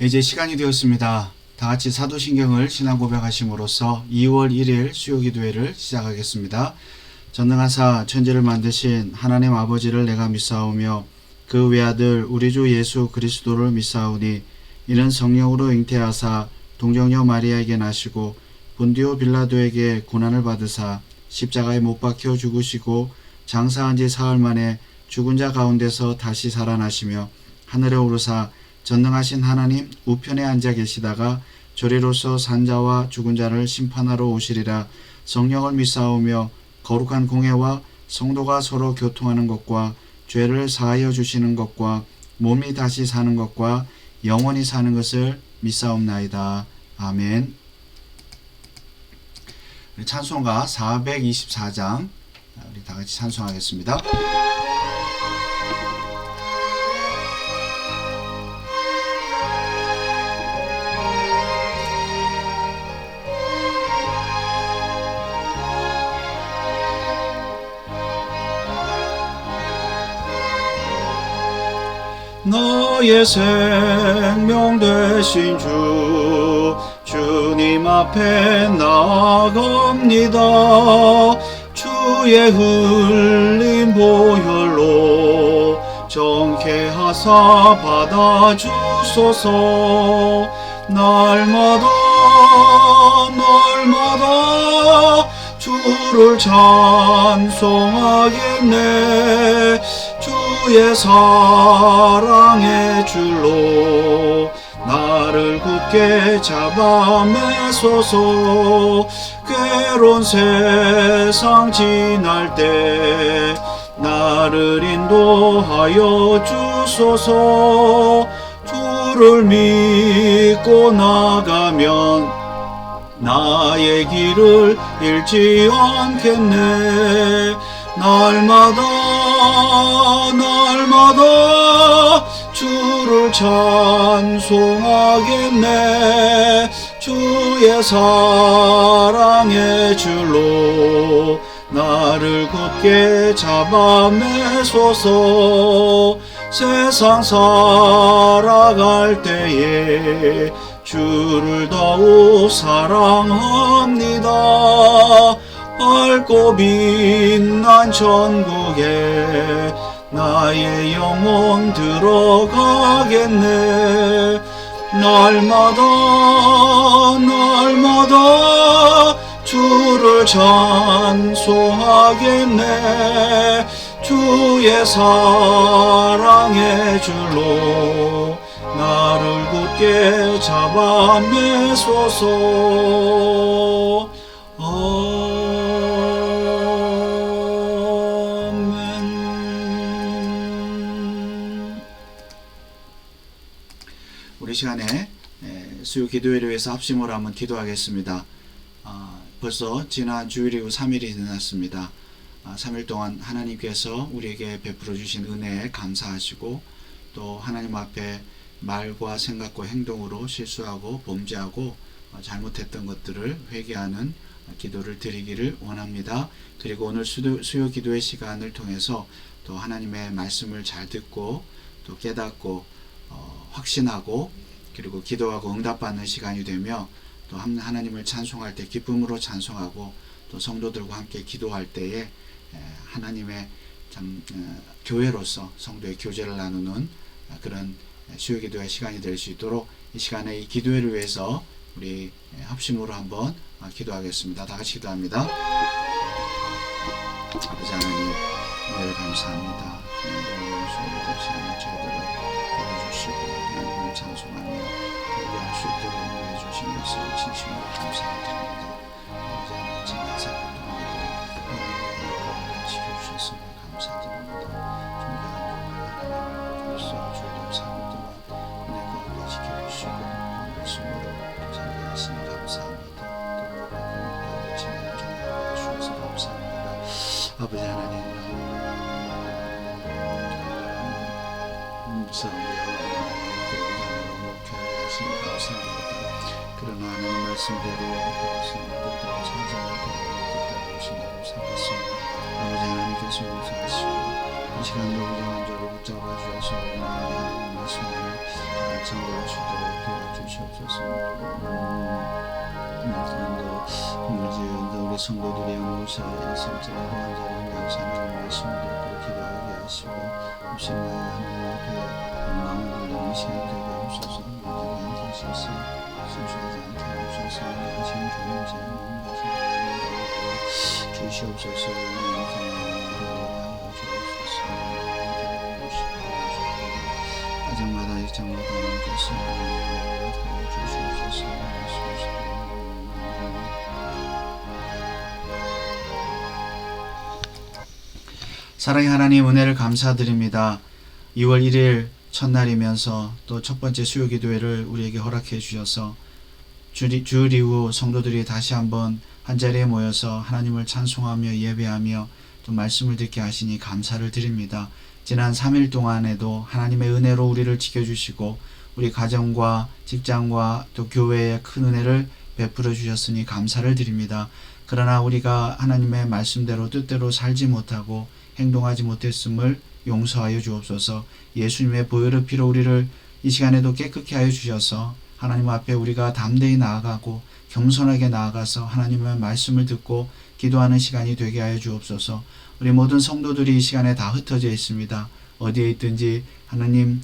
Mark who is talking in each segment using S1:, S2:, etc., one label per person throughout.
S1: 이제 시간이 되었습니다. 다 같이 사도신경을 신앙 고백하심으로써 2월 1일 수요기도회를 시작하겠습니다. 전능하사 천지를 만드신 하나님 아버지를 내가 믿사오며 그 외아들 우리 주 예수 그리스도를 믿사오니 이는 성령으로 잉태하사 동정녀 마리아에게 나시고 본디오 빌라도에게 고난을 받으사 십자가에 못 박혀 죽으시고 장사한 지 사흘 만에 죽은 자 가운데서 다시 살아나시며 하늘에 오르사 전능하신 하나님 우편에 앉아 계시다가 저리로서 산자와 죽은 자를 심판하러 오시리라. 성령을 믿사오며 거룩한 공회와 성도가 서로 교통하는 것과 죄를 사하여 주시는 것과 몸이 다시 사는 것과 영원히 사는 것을 믿사옵나이다. 아멘. 찬송가 424장 우리 다 같이 찬송하겠습니다. 너의 생명 되신 주님 앞에 나아갑니다. 주의 흘린 보혈로 정케하사 받아주소서. 날마다 주를 찬송하겠네. 주의 사랑의 줄로 나를 굳게 잡아 매소서. 괴로운 세상 지날 때 나를 인도하여 주소서. 주를 믿고 나가면 나의 길을 잃지 않겠네. 날마다 주를 찬송하겠네. 주의 사랑의 줄로 나를 굳게 잡아 매소서. 세상 살아갈 때에 주를 더욱 사랑합니다. 밝고 빛난 천국에 나의 영혼 들어가겠네. 날마다 주를 찬송하겠네. 주의 사랑의 줄로 나를 굳게 잡아 매소서. 아멘. 우리 시간에 수요 기도회를 위해서 합심으로 한번 기도하겠습니다. 벌써 지난 주일 이후 3일이 지났습니다. 3일 동안 하나님께서 우리에게 베풀어 주신 은혜에 감사하시고 또 하나님 앞에 말과 생각과 행동으로 실수하고 범죄하고 잘못했던 것들을 회개하는 기도를 드리기를 원합니다. 그리고 오늘 수요 기도의 시간을 통해서 또 하나님의 말씀을 잘 듣고 또 깨닫고 확신하고 그리고 기도하고 응답받는 시간이 되며 또 하나님을 찬송할 때 기쁨으로 찬송하고 또 성도들과 함께 기도할 때에 하나님의 참 교회로서 성도의 교제를 나누는 그런 수요 기도의 시간이 될 수 있도록 이 시간에 이 기도회를 위해서 우리 합심으로 한번 기도하겠습니다. 다 같이 기도합니다. 아버지 하나님, 은혜를 감사합니다. 수요 기도 시간을 저희들을 도와주시고 하나님을 찬송하며 예배할 수 있도록 인도해 주신 것을 진심으로 감사드립니다. 아버지 하나님, 지난 3일 동안도 하나님의 가운데 지켜주셨음을 감사드립니다. 존귀한 주님께서 주의 삶을 동안 은혜 가운데 지켜주시고 말씀으로 살게 하시니 감사합니다. 또 가운데 지난 존귀하게 주셔서 감사합니다. 아버지 하나님, 싸움이여 목회하게 하시니 감사합니다. 그러나 하나님 말씀대로 그것을 뜻대로 찬송을 뜻대로 오신다고 생각했습니다. 아버지 하나님께서 용서하시고 이 시간도 우리 먼저를 붙잡아 주셔서 하나님의 말씀을 증거하시도록 도와주시옵소서. 우리 성도들의 모사에 있을지라도 한자리에 감사하는 말씀을 듣고 기도하게 하시고 없음마야 하나님 앞에 마음을 돌리는 시간 되게 하옵소서. 모든 한테 있어서 순수하지 않게 하옵소서. 하신 좋은 제목 주시옵소서. 가정마다 일정마다 하나님께서 주시옵소서. 사랑의 하나님, 은혜를 감사드립니다. 2월 1일 첫날이면서 또 첫 번째 수요 기도회를 우리에게 허락해 주셔서 주일 이후 성도들이 다시 한번 한자리에 모여서 하나님을 찬송하며 예배하며 또 말씀을 듣게 하시니 감사를 드립니다. 지난 3일 동안에도 하나님의 은혜로 우리를 지켜주시고 우리 가정과 직장과 또 교회에 큰 은혜를 베풀어 주셨으니 감사를 드립니다. 그러나 우리가 하나님의 말씀대로 뜻대로 살지 못하고 행동하지 못했음을 용서하여 주옵소서. 예수님의 보혈의 피로 우리를 이 시간에도 깨끗게 하여 주셔서 하나님 앞에 우리가 담대히 나아가고 겸손하게 나아가서 하나님의 말씀을 듣고 기도하는 시간이 되게 하여 주옵소서. 우리 모든 성도들이 이 시간에 다 흩어져 있습니다. 어디에 있든지 하나님을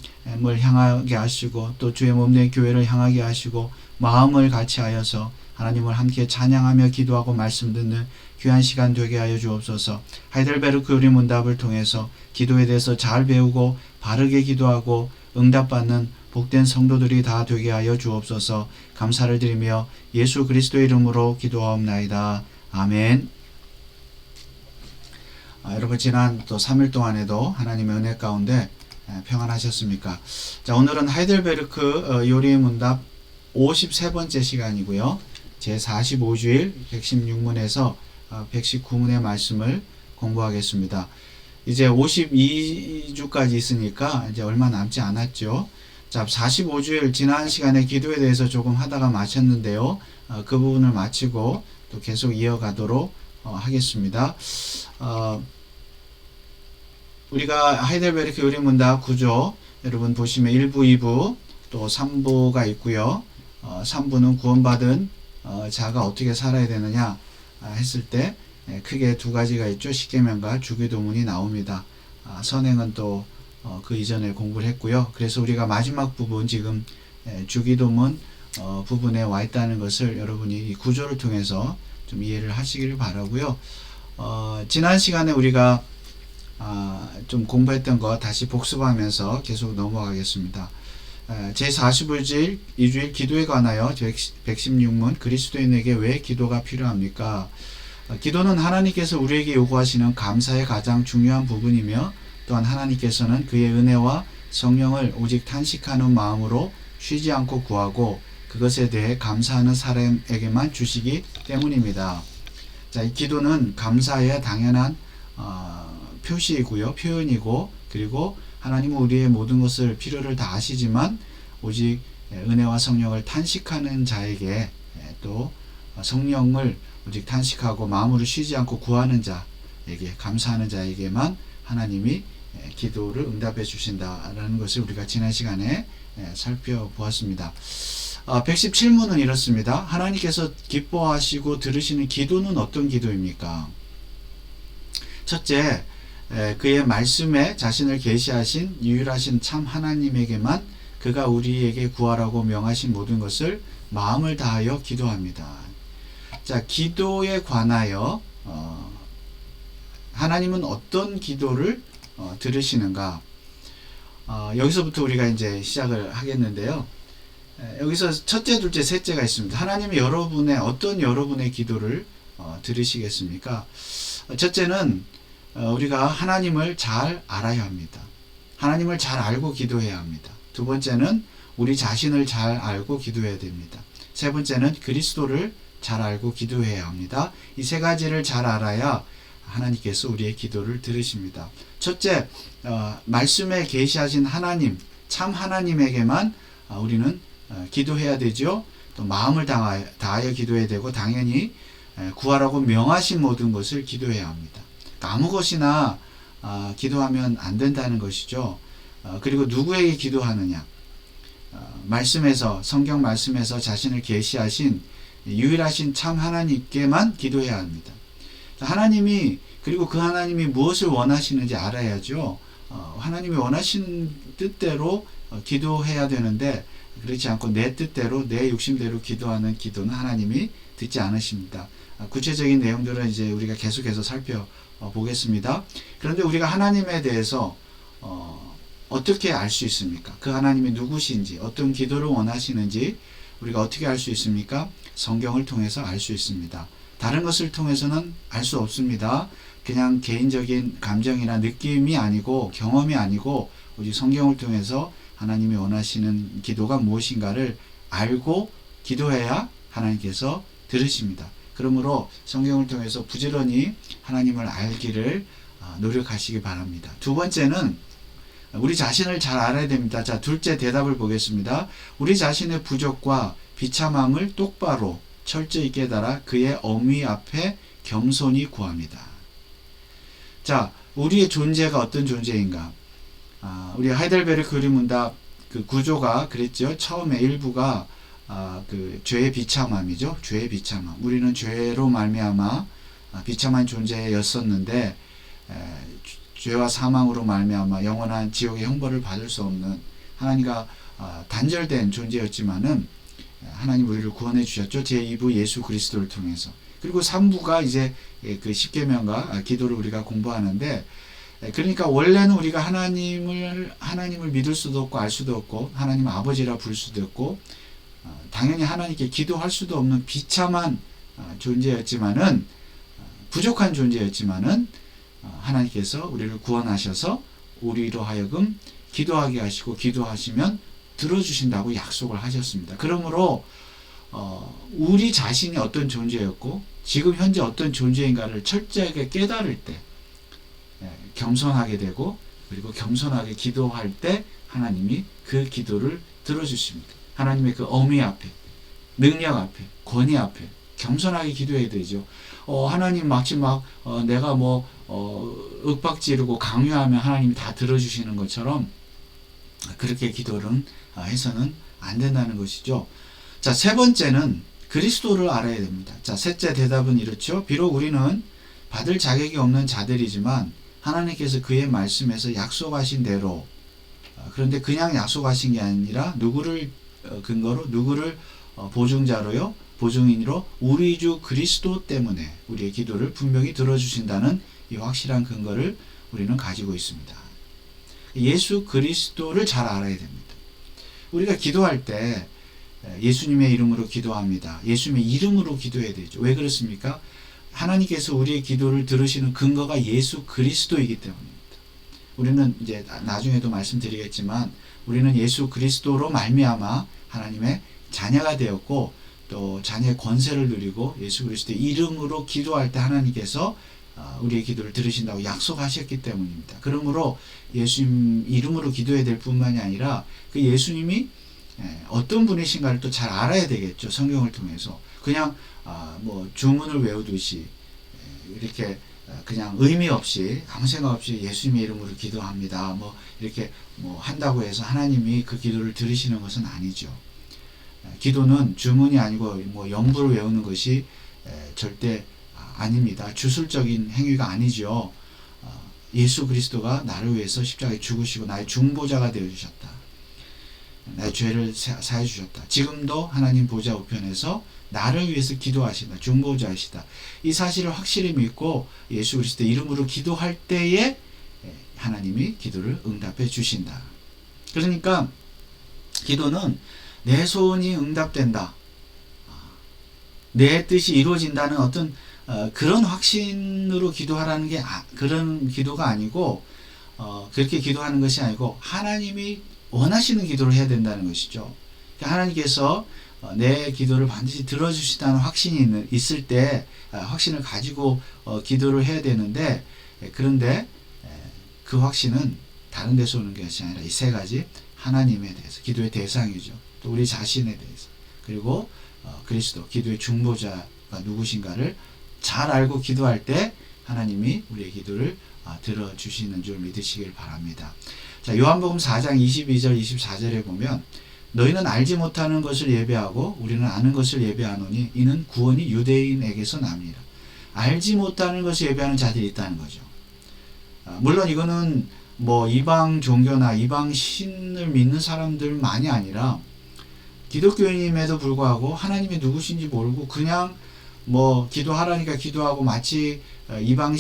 S1: 향하게 하시고 또 주의 몸된 교회를 향하게 하시고 마음을 같이 하여서 하나님을 함께 찬양하며 기도하고 말씀 듣는 귀한 시간 되게 하여 주옵소서. 하이델베르크 요리문답을 통해서 기도에 대해서 잘 배우고 바르게 기도하고 응답받는 복된 성도들이 다 되게 하여 주옵소서. 감사를 드리며 예수 그리스도의 이름으로 기도하옵나이다. 아멘. 여러분 지난 또 3일 동안에도 하나님의 은혜 가운데 평안하셨습니까? 자, 오늘은 하이델베르크 요리문답 53번째 시간이고요. 제45주일 116문에서 119문의 말씀을 공부하겠습니다. 이제 52주까지 있으니까 이제 얼마 남지 않았죠. 자, 45주일 지난 시간에 기도에 대해서 조금 하다가 마쳤는데요. 그 부분을 마치고 또 계속 이어가도록 하겠습니다. 우리가 하이델베르크 요리문답 구조 여러분 보시면 1부, 2부 또 3부가 있고요. 3부는 구원받은 자가 어떻게 살아야 되느냐 했을 때 크게 두 가지가 있죠. 십계명과 주기도문이 나옵니다. 선행은 또 그 이전에 공부를 했고요. 그래서 우리가 마지막 부분 지금 주기도문 부분에 와 있다는 것을 여러분이 이 구조를 통해서 좀 이해를 하시기를 바라고요. 지난 시간에 우리가 좀 공부했던 거 다시 복습하면서 계속 넘어가겠습니다. 제45주일 2주일 기도에 관하여 116문 그리스도인에게 왜 기도가 필요합니까? 기도는 하나님께서 우리에게 요구하시는 감사의 가장 중요한 부분이며 또한 하나님께서는 그의 은혜와 성령을 오직 탄식하는 마음으로 쉬지 않고 구하고 그것에 대해 감사하는 사람에게만 주시기 때문입니다. 자, 이 기도는 감사의 당연한 표시이고요. 표현이고 그리고 하나님은 우리의 모든 것을 필요를 다 아시지만 오직 은혜와 성령을 탄식하는 자에게 또 성령을 오직 탄식하고 마음으로 쉬지 않고 구하는 자에게 감사하는 자에게만 하나님이 기도를 응답해 주신다라는 것을 우리가 지난 시간에 살펴보았습니다. 117문은 이렇습니다. 하나님께서 기뻐하시고 들으시는 기도는 어떤 기도입니까? 첫째, 그의 말씀에 자신을 계시하신 유일하신 참 하나님에게만 그가 우리에게 구하라고 명하신 모든 것을 마음을 다하여 기도합니다. 자, 기도에 관하여 하나님은 어떤 기도를 들으시는가? 여기서부터 우리가 이제 시작을 하겠는데요. 여기서 첫째, 둘째, 셋째가 있습니다. 하나님이 어떤 여러분의 기도를 들으시겠습니까? 첫째는 우리가 하나님을 잘 알아야 합니다. 하나님을 잘 알고 기도해야 합니다. 두 번째는 우리 자신을 잘 알고 기도해야 됩니다. 세 번째는 그리스도를 잘 알고 기도해야 합니다. 이 세 가지를 잘 알아야 하나님께서 우리의 기도를 들으십니다. 첫째, 말씀에 계시하신 하나님, 참 하나님에게만 우리는 기도해야 되죠. 또 마음을 다하여 기도해야 되고 당연히 구하라고 명하신 모든 것을 기도해야 합니다. 아무 것이나 기도하면 안 된다는 것이죠. 그리고 누구에게 기도하느냐? 말씀에서 성경 말씀에서 자신을 계시하신 유일하신 참 하나님께만 기도해야 합니다. 하나님이 그리고 그 하나님이 무엇을 원하시는지 알아야죠. 하나님이 원하시는 뜻대로 기도해야 되는데 그렇지 않고 내 뜻대로 내 욕심대로 기도하는 기도는 하나님이 듣지 않으십니다. 구체적인 내용들은 이제 우리가 계속해서 살펴보겠습니다. 그런데 우리가 하나님에 대해서 어떻게 알 수 있습니까? 그 하나님이 누구신지, 어떤 기도를 원하시는지 우리가 어떻게 알 수 있습니까? 성경을 통해서 알 수 있습니다. 다른 것을 통해서는 알 수 없습니다. 그냥 개인적인 감정이나 느낌이 아니고 경험이 아니고 오직 성경을 통해서 하나님이 원하시는 기도가 무엇인가를 알고 기도해야 하나님께서 들으십니다. 그러므로 성경을 통해서 부지런히 하나님을 알기를 노력하시기 바랍니다. 두 번째는 우리 자신을 잘 알아야 됩니다. 자, 둘째 대답을 보겠습니다. 우리 자신의 부족과 비참함을 똑바로 철저히 깨달아 그의 어미 앞에 겸손히 구합니다. 자, 우리의 존재가 어떤 존재인가? 우리 하이델베르크 교리문답 그 구조가 그랬죠. 처음에 일부가 그 죄의 비참함이죠. 죄의 비참함. 우리는 죄로 말미암아 비참한 존재였었는데 죄와 사망으로 말미암아 영원한 지옥의 형벌을 받을 수 없는 하나님과 단절된 존재였지만은 하나님 우리를 구원해 주셨죠. 제2부 예수 그리스도를 통해서. 그리고 3부가 이제 그 십계명과 기도를 우리가 공부하는데 그러니까 원래는 우리가 하나님을 믿을 수도 없고 알 수도 없고 하나님 아버지라 부를 수도 없고 당연히 하나님께 기도할 수도 없는 비참한 존재였지만은 부족한 존재였지만은 하나님께서 우리를 구원하셔서 우리로 하여금 기도하게 하시고 기도하시면 들어주신다고 약속을 하셨습니다. 그러므로 우리 자신이 어떤 존재였고 지금 현재 어떤 존재인가를 철저하게 깨달을 때 겸손하게 되고 그리고 겸손하게 기도할 때 하나님이 그 기도를 들어주십니다. 하나님의 그 어미 앞에 능력 앞에 권위 앞에 겸손하게 기도해야 되죠. 하나님 마치 내가 윽박지르고 강요하면 하나님이 다 들어주시는 것처럼 그렇게 기도를 해서는 안 된다는 것이죠. 자, 세 번째는 그리스도를 알아야 됩니다. 자, 셋째 대답은 이렇죠. 비록 우리는 받을 자격이 없는 자들이지만 하나님께서 그의 말씀에서 약속하신 대로 그런데 그냥 약속하신 게 아니라 누구를 근거로 누구를 보증자로요 보증인으로 우리 주 그리스도 때문에 우리의 기도를 분명히 들어주신다는 이 확실한 근거를 우리는 가지고 있습니다. 예수 그리스도를 잘 알아야 됩니다. 우리가 기도할 때 예수님의 이름으로 기도합니다. 예수님의 이름으로 기도해야 되죠. 왜 그렇습니까? 하나님께서 우리의 기도를 들으시는 근거가 예수 그리스도이기 때문입니다. 우리는 이제 나중에도 말씀드리겠지만 우리는 예수 그리스도로 말미암아 하나님의 자녀가 되었고 또 자녀의 권세를 누리고 예수 그리스도의 이름으로 기도할 때 하나님께서 우리의 기도를 들으신다고 약속하셨기 때문입니다. 그러므로 예수님 이름으로 기도해야 될 뿐만이 아니라 그 예수님이 어떤 분이신가를 또 잘 알아야 되겠죠. 성경을 통해서 그냥 주문을 외우듯이 이렇게 그냥 의미 없이 아무 생각 없이 예수님의 이름으로 기도합니다. 이렇게 한다고 해서 하나님이 그 기도를 들으시는 것은 아니죠. 기도는 주문이 아니고 염불을 외우는 것이 절대 아닙니다. 주술적인 행위가 아니죠. 예수 그리스도가 나를 위해서 십자가에 죽으시고 나의 중보자가 되어주셨다. 나의 죄를 사해 주셨다. 지금도 하나님 보좌 우편에서 나를 위해서 기도하신다. 중보자이시다. 이 사실을 확실히 믿고 예수 그리스도 이름으로 기도할 때에 하나님이 기도를 응답해 주신다. 그러니까 기도는 내 소원이 응답된다. 내 뜻이 이루어진다는 어떤 그런 확신으로 기도하라는 게 그런 기도가 아니고 그렇게 기도하는 것이 아니고 하나님이 원하시는 기도를 해야 된다는 것이죠. 하나님께서 내 기도를 반드시 들어주시다는 확신이 있을 때 확신을 가지고 기도를 해야 되는데 그런데 그 확신은 다른 데서 오는 것이 아니라 이 세 가지 하나님에 대해서 기도의 대상이죠. 또 우리 자신에 대해서 그리고 그리스도 기도의 중보자가 누구신가를 잘 알고 기도할 때 하나님이 우리의 기도를 들어주시는 줄 믿으시길 바랍니다. 자, 요한복음 4장 22절 24절에 보면 너희는 알지 못하는 것을 예배하고 우리는 아는 것을 예배하노니 이는 구원이 유대인에게서 납니다. 알지 못하는 것을 예배하는 자들이 있다는 거죠. 물론 이거는 뭐 이방 종교나 이방 신을 믿는 사람들만이 아니라 기독교인임에도 불구하고 하나님이 누구신지 모르고 그냥 뭐 기도하라니까 기도하고 마치 이방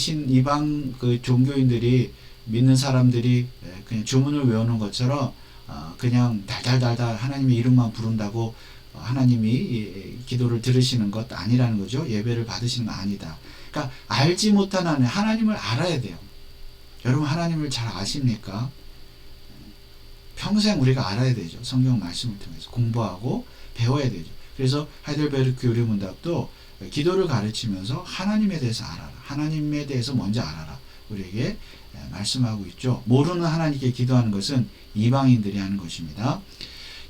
S1: 그 종교인들이 믿는 사람들이 그냥 주문을 외우는 것처럼 그냥 달달달달 하나님의 이름만 부른다고 하나님이 기도를 들으시는 것 아니라는 거죠. 예배를 받으시는 거 아니다. 그러니까 알지 못한 하나님을 알아야 돼요. 여러분 하나님을 잘 아십니까? 평생 우리가 알아야 되죠. 성경 말씀을 통해서 공부하고 배워야 되죠. 그래서 하이델베르크 교리문답도 기도를 가르치면서 하나님에 대해서 알아라. 하나님에 대해서 먼저 알아라. 우리에게 말씀하고 있죠. 모르는 하나님께 기도하는 것은 이방인들이 하는 것입니다.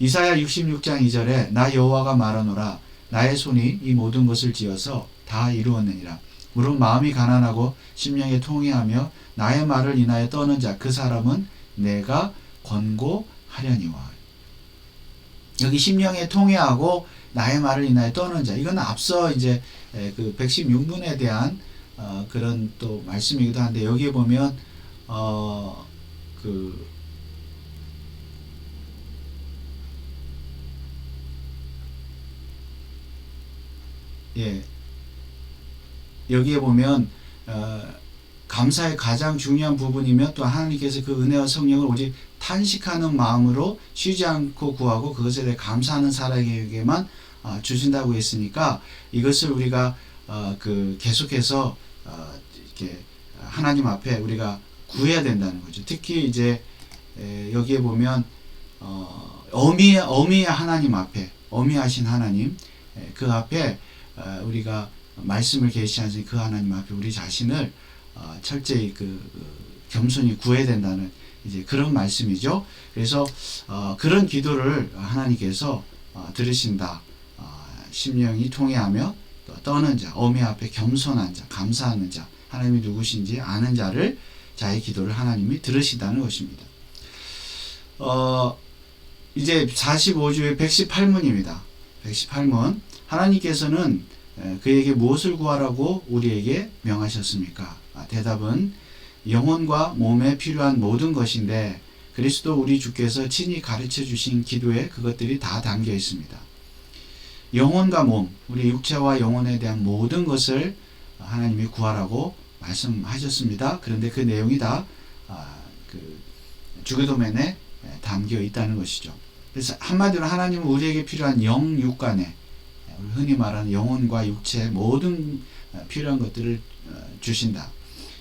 S1: 이사야 66장 2절에 나 여호와가 말하노라 나의 손이 이 모든 것을 지어서 다 이루었느니라. 물론 마음이 가난하고 심령에 통회하며 나의 말을 인하여 떠는 자 그 사람은 내가 권고하려니와. 여기 심령에 통회하고 나의 말을 인하여 떠는 자, 이건 앞서 이제 그 116문에 대한 그런 또 말씀이기도 한데 여기에 보면 여기에 보면 감사의 가장 중요한 부분이며 또 하나님께서 그 은혜와 성령을 오직 탄식하는 마음으로 쉬지 않고 구하고 그것에 대해 감사하는 사람에게만 주신다고 했으니까 이것을 우리가 계속해서 이렇게 하나님 앞에 우리가 구해야 된다는 거죠. 특히 이제 여기에 보면 어미의 하나님 앞에 어미하신 하나님 그 앞에 우리가 말씀을 계시하신 그 하나님 앞에 우리 자신을 철저히 겸손히 구해야 된다는 이제 그런 말씀이죠. 그래서 그런 기도를 하나님께서 들으신다. 심령이 통회하며 떠는 자, 어미 앞에 겸손한 자, 감사하는 자, 하나님이 누구신지 아는 자를 자의 기도를 하나님이 들으신다는 것입니다. 이제 45주의 118문입니다. 118문. 하나님께서는 그에게 무엇을 구하라고 우리에게 명하셨습니까? 대답은 영혼과 몸에 필요한 모든 것인데 그리스도 우리 주께서 친히 가르쳐 주신 기도에 그것들이 다 담겨 있습니다. 영혼과 몸, 우리 육체와 영혼에 대한 모든 것을 하나님이 구하라고 말씀하셨습니다. 그런데 그 내용이 다 주기도면에 담겨 있다는 것이죠. 그래서 한마디로 하나님은 우리에게 필요한 영육간에 흔히 말하는 영혼과 육체의 모든 필요한 것들을 주신다.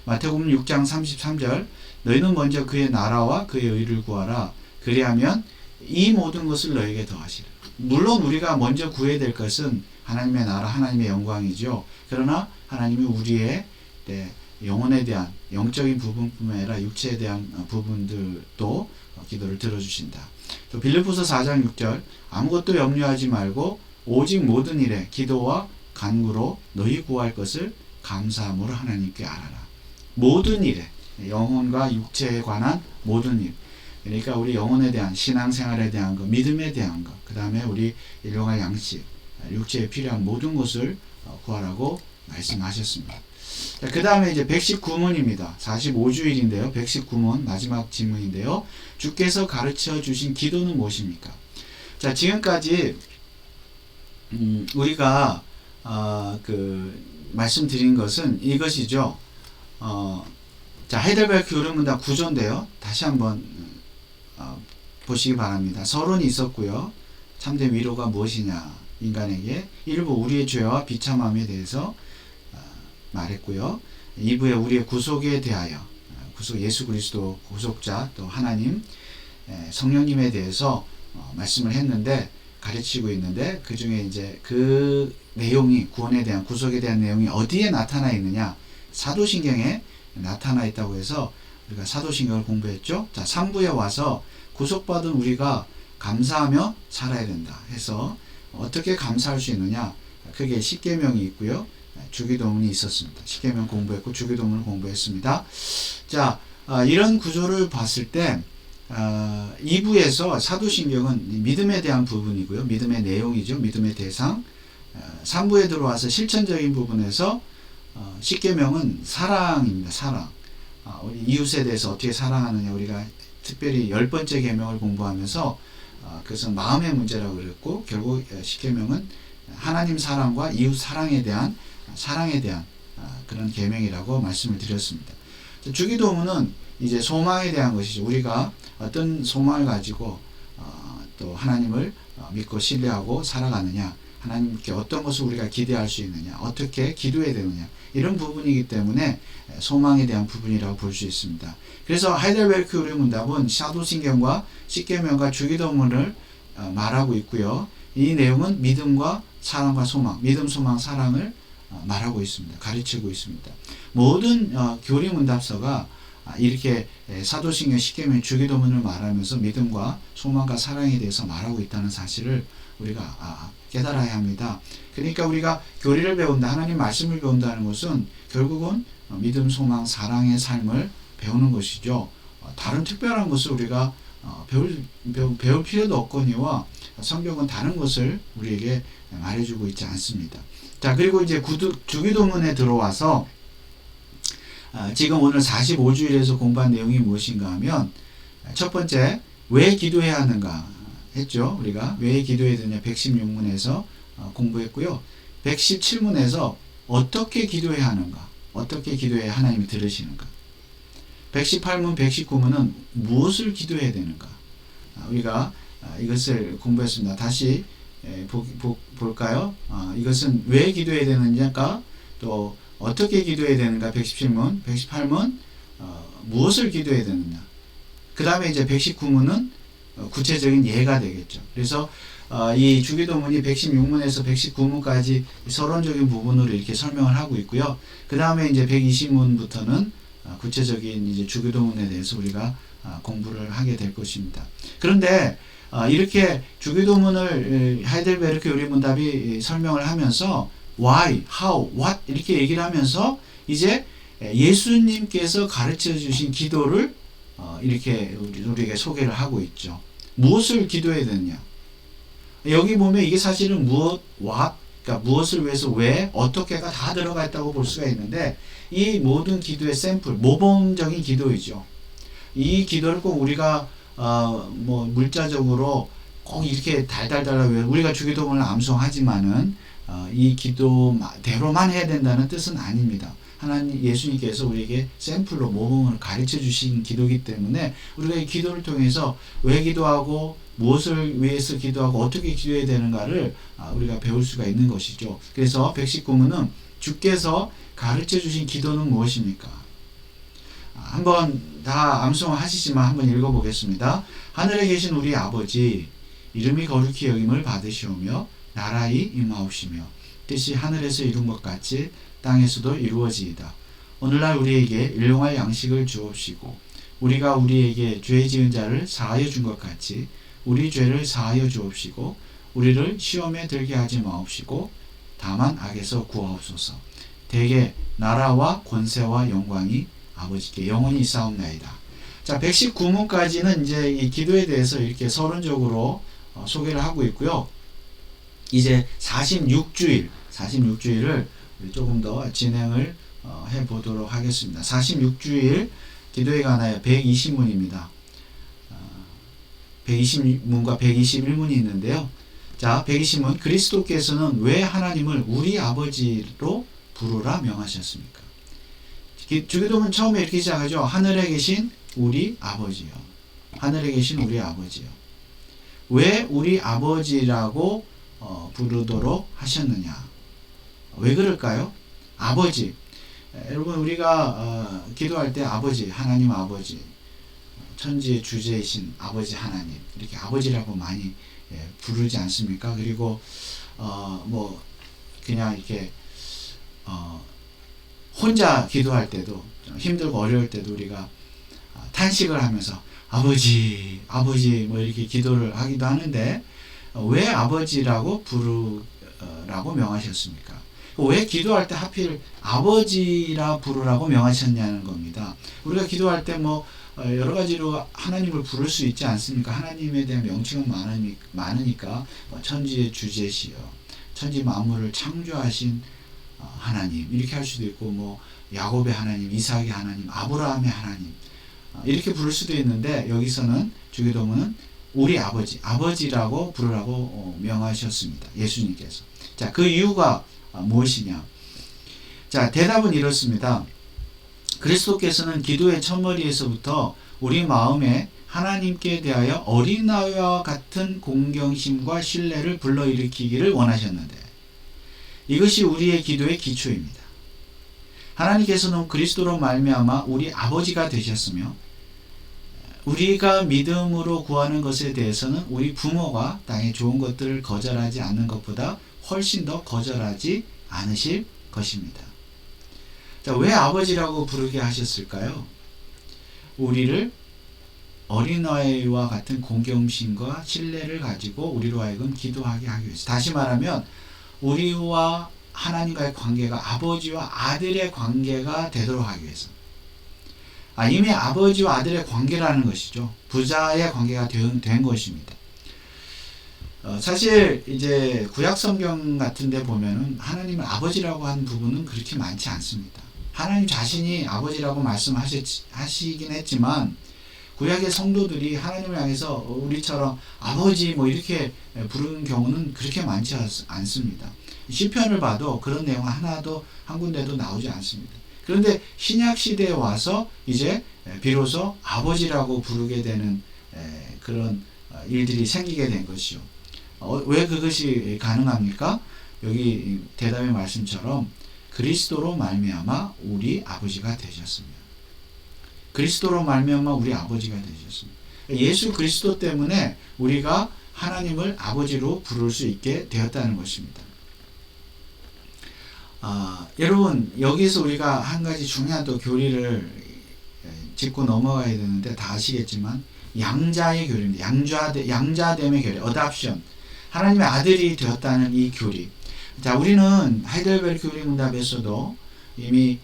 S1: 마태복음 6장 33절 너희는 먼저 그의 나라와 그의 의를 구하라. 그리하면 이 모든 것을 너에게 더하시라. 물론 우리가 먼저 구해야 될 것은 하나님의 나라, 하나님의 영광이죠. 그러나 하나님이 우리의 영혼에 대한 영적인 부분뿐만 아니라 육체에 대한 부분들도 기도를 들어주신다. 또 빌립보서 4장 6절 아무것도 염려하지 말고 오직 모든 일에 기도와 간구로 너희 구할 것을 감사함으로 하나님께 알아라. 모든 일에 영혼과 육체에 관한 모든 일, 그러니까 우리 영혼에 대한 신앙생활에 대한 것, 믿음에 대한 것, 그 다음에 우리 일용할 양식, 육체에 필요한 모든 것을 구하라고 말씀하셨습니다. 그 다음에 이제 119문입니다. 45주일인데요. 119문 마지막 질문인데요. 주께서 가르쳐 주신 기도는 무엇입니까? 자, 지금까지 우리가 말씀드린 것은 이것이죠. 자, 하이델베르크 교리문답 구조인데요. 다시 한번 보시기 바랍니다. 서론이 있었고요. 참된 위로가 무엇이냐, 인간에게 1부 우리의 죄와 비참함에 대해서 말했고요. 2부에 우리의 구속에 대하여 예수 그리스도 구속자 또 하나님 성령님에 대해서 말씀을 했는데 가르치고 있는데 그 중에 이제 그 내용이 구원에 대한 구속에 대한 내용이 어디에 나타나 있느냐, 사도신경에 나타나 있다고 해서 우리가 사도신경을 공부했죠. 자, 3부에 와서 구속받은 우리가 감사하며 살아야 된다 해서 어떻게 감사할 수 있느냐, 그게 십계명이 있고요. 주기도문이 있었습니다. 십계명 공부했고 주기도문을 공부했습니다. 자, 이런 구조를 봤을 때 2부에서 사도신경은 믿음에 대한 부분이고요. 믿음의 내용이죠. 믿음의 대상. 3부에 들어와서 실천적인 부분에서 십계명은 사랑입니다. 사랑. 우리 이웃에 대해서 어떻게 사랑하느냐, 우리가 특별히 10번째 계명을 공부하면서 그것은 마음의 문제라고 그랬고, 결국 십계명은 하나님 사랑과 이웃 사랑에 대한 그런 계명이라고 말씀을 드렸습니다. 주기도문은 이제 소망에 대한 것이죠. 우리가 어떤 소망을 가지고 또 하나님을 믿고 신뢰하고 살아가느냐, 하나님께 어떤 것을 우리가 기대할 수 있느냐, 어떻게 기도해야 되느냐, 이런 부분이기 때문에 소망에 대한 부분이라고 볼 수 있습니다. 그래서 하이델베르크 의료문답은 사도신경과 십계명과 주기도문을 말하고 있고요. 이 내용은 믿음과 사랑과 소망, 믿음, 소망, 사랑을 말하고 있습니다. 가르치고 있습니다. 모든 교리문답서가 이렇게 사도신경, 십계명, 주기도문을 말하면서 믿음과 소망과 사랑에 대해서 말하고 있다는 사실을 우리가 깨달아야 합니다. 그러니까 우리가 교리를 배운다, 하나님 말씀을 배운다는 것은 결국은 믿음, 소망, 사랑의 삶을 배우는 것이죠. 다른 특별한 것을 우리가 배울 필요도 없거니와 성경은 다른 것을 우리에게 말해주고 있지 않습니다. 자, 그리고 이제 주기도문에 들어와서 지금 오늘 45주일에서 공부한 내용이 무엇인가 하면, 첫 번째, 왜 기도해야 하는가 했죠. 우리가 왜 기도해야 되냐 116문에서 공부했고요. 117문에서 어떻게 기도해야 하는가, 어떻게 기도해야 하나님이 들으시는가, 118문, 119문은 무엇을 기도해야 되는가, 우리가 이것을 공부했습니다. 다시 볼까요? 이것은 왜 기도해야 되느냐가, 또 어떻게 기도해야 되는가 117문, 118문 무엇을 기도해야 되느냐, 그 다음에 이제 119문은 구체적인 예가 되겠죠. 그래서 이 주기도문이 116문에서 119문까지 서론적인 부분으로 이렇게 설명을 하고 있고요. 그 다음에 이제 120문부터는 구체적인 이제 주기도문에 대해서 우리가 공부를 하게 될 것입니다. 그런데 이렇게 주기도문을 하이델베르크 요리문답이 설명을 하면서 why, how, what 이렇게 얘기를 하면서 이제 예수님께서 가르쳐 주신 기도를 이렇게 우리에게 소개를 하고 있죠. 무엇을 기도해야 되느냐, 여기 보면 이게 사실은 무엇, what, 그러니까 무엇을 위해서, 왜, 어떻게가 다 들어가 있다고 볼 수가 있는데, 이 모든 기도의 샘플, 모범적인 기도이죠. 이 기도를 꼭 우리가 뭐 물자적으로 꼭 이렇게 달달달 우리가 주기도문을 암송하지만은 이 기도대로만 해야 된다는 뜻은 아닙니다. 하나님, 예수님께서 우리에게 샘플로 모범을 가르쳐 주신 기도이기 때문에 우리가 이 기도를 통해서 왜 기도하고 무엇을 위해서 기도하고 어떻게 기도해야 되는가를 우리가 배울 수가 있는 것이죠. 그래서 119문은 주께서 가르쳐 주신 기도는 무엇입니까? 한번 다 암송하시지만 한번 읽어보겠습니다. 하늘에 계신 우리 아버지, 이름이 거룩히 여김을 받으시오며 나라의 임하옵시며 뜻이 하늘에서 이룬 것 같이 땅에서도 이루어지이다. 오늘날 우리에게 일용할 양식을 주옵시고 우리가 우리에게 죄 지은 자를 사하여 준 것 같이 우리 죄를 사하여 주옵시고 우리를 시험에 들게 하지 마옵시고 다만 악에서 구하옵소서. 대개 나라와 권세와 영광이 아버지께 영원히 있사옵나이다. 자, 119문까지는 이제 이 기도에 대해서 이렇게 서론적으로 소개를 하고 있고요. 이제 46주일을 조금 더 진행을 해 보도록 하겠습니다. 46주일 기도에 관하여 120문입니다. 120문과 121문이 있는데요. 자, 120문, 그리스도께서는 왜 하나님을 우리 아버지로 부르라 명하셨습니까? 주기도문 처음에 이렇게 시작하죠. 하늘에 계신 우리 아버지요. 하늘에 계신 우리 아버지요. 왜 우리 아버지라고 부르도록 하셨느냐? 왜 그럴까요? 아버지. 여러분, 우리가 기도할 때 아버지, 하나님 아버지, 천지의 주제이신 아버지 하나님, 이렇게 아버지라고 많이 부르지 않습니까? 그리고 뭐 그냥 이렇게 혼자 기도할 때도, 힘들고 어려울 때도 우리가 탄식을 하면서 아버지, 아버지 뭐 이렇게 기도를 하기도 하는데, 왜 아버지라고 부르라고 명하셨습니까? 왜 기도할 때 하필 아버지라 부르라고 명하셨냐는 겁니다. 우리가 기도할 때 뭐 여러 가지로 하나님을 부를 수 있지 않습니까? 하나님에 대한 명칭은 많으니까 천지의 주제시여, 천지 만물을 창조하신 하나님 이렇게 할 수도 있고, 뭐 야곱의 하나님, 이삭의 하나님, 아브라함의 하나님 이렇게 부를 수도 있는데, 여기서는 주기도문은 우리 아버지라고 부르라고 명하셨습니다. 예수님께서. 자, 그 이유가 무엇이냐? 자, 대답은 이렇습니다. 그리스도께서는 기도의 첫머리에서부터 우리 마음에 하나님께 대하여 어린아이와 같은 공경심과 신뢰를 불러일으키기를 원하셨는데, 이것이 우리의 기도의 기초입니다. 하나님께서는 그리스도로 말미암아 우리 아버지가 되셨으며, 우리가 믿음으로 구하는 것에 대해서는 우리 부모가 땅에 좋은 것들을 거절하지 않는 것보다 훨씬 더 거절하지 않으실 것입니다. 자, 왜 아버지라고 부르게 하셨을까요? 우리를 어린아이와 같은 공경심과 신뢰를 가지고 우리로 하여금 기도하게 하기 위해서. 다시 말하면 우리와 하나님과의 관계가 아버지와 아들의 관계가 되도록 하기 위해서. 이미 아버지와 아들의 관계라는 것이죠. 부자의 관계가 된 것입니다. 사실 이제 구약 성경 같은 데 보면은 하나님을 아버지라고 하는 부분은 그렇게 많지 않습니다. 하나님 자신이 아버지라고 말씀하시긴 했지만, 구약의 성도들이 하나님을 향해서 우리처럼 아버지 뭐 이렇게 부르는 경우는 그렇게 많지 않습니다. 시편을 봐도 그런 내용 하나도 한 군데도 나오지 않습니다. 그런데 신약 시대에 와서 이제 비로소 아버지라고 부르게 되는 그런 일들이 생기게 된 것이요. 왜 그것이 가능합니까? 여기 대답의 말씀처럼 그리스도로 말미암아 우리 아버지가 되셨습니다. 그리스도로 말미암아 우리 아버지가 되셨습니다. 예수 그리스도 때문에 우리가 하나님을 아버지로 부를 수 있게 되었다는 것입니다. 여러분, 여기서 우리가 한 가지 중요한 또 교리를 짚고 넘어가야 되는데, 다 아시겠지만 양자의 교리입니다. 양자됨의 교리, 어답션. 하나님의 아들이 되었다는 이 교리. 자, 우리는 하이델베르 교리문답에서도 이미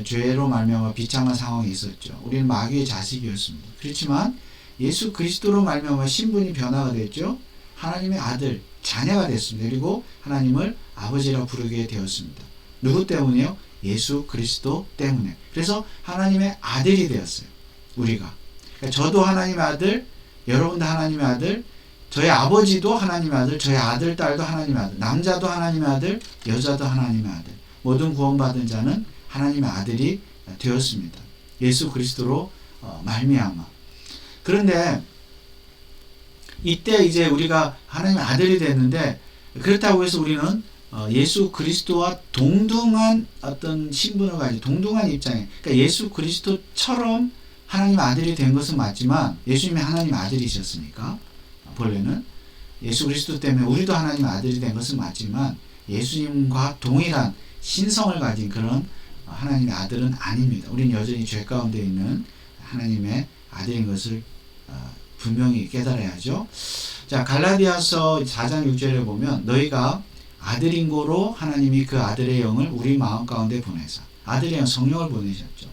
S1: 죄로 말미암아 비참한 상황이 있었죠. 우리는 마귀의 자식이었습니다. 그렇지만 예수 그리스도로 말미암아 신분이 변화가 됐죠. 하나님의 아들, 자녀가 됐습니다. 그리고 하나님을 아버지라 부르게 되었습니다. 누구 때문에요? 예수 그리스도 때문에. 그래서 하나님의 아들이 되었어요. 우리가. 그러니까 저도 하나님의 아들, 여러분도 하나님의 아들, 저희 아버지도 하나님의 아들, 저희 아들, 딸도 하나님의 아들, 남자도 하나님의 아들, 여자도 하나님의 아들. 모든 구원받은 자는 하나님의 아들이 되었습니다. 예수 그리스도로 말미암아. 그런데 이때 이제 우리가 하나님의 아들이 됐는데, 그렇다고 해서 우리는 예수 그리스도와 동등한 어떤 신분을 가지고 동등한 입장에, 그러니까 예수 그리스도처럼 하나님의 아들이 된 것은 맞지만, 예수님이 하나님의 아들이셨으니까 본래는 예수 그리스도 때문에 우리도 하나님의 아들이 된 것은 맞지만, 예수님과 동일한 신성을 가진 그런 하나님의 아들은 아닙니다. 우리는 여전히 죄 가운데 있는 하나님의 아들인 것을 분명히 깨달아야죠. 자, 갈라디아서 4장 6절에 보면 너희가 아들인 고로 하나님이 그 아들의 영을 우리 마음 가운데 보내사, 아들의 영 성령을 보내셨죠.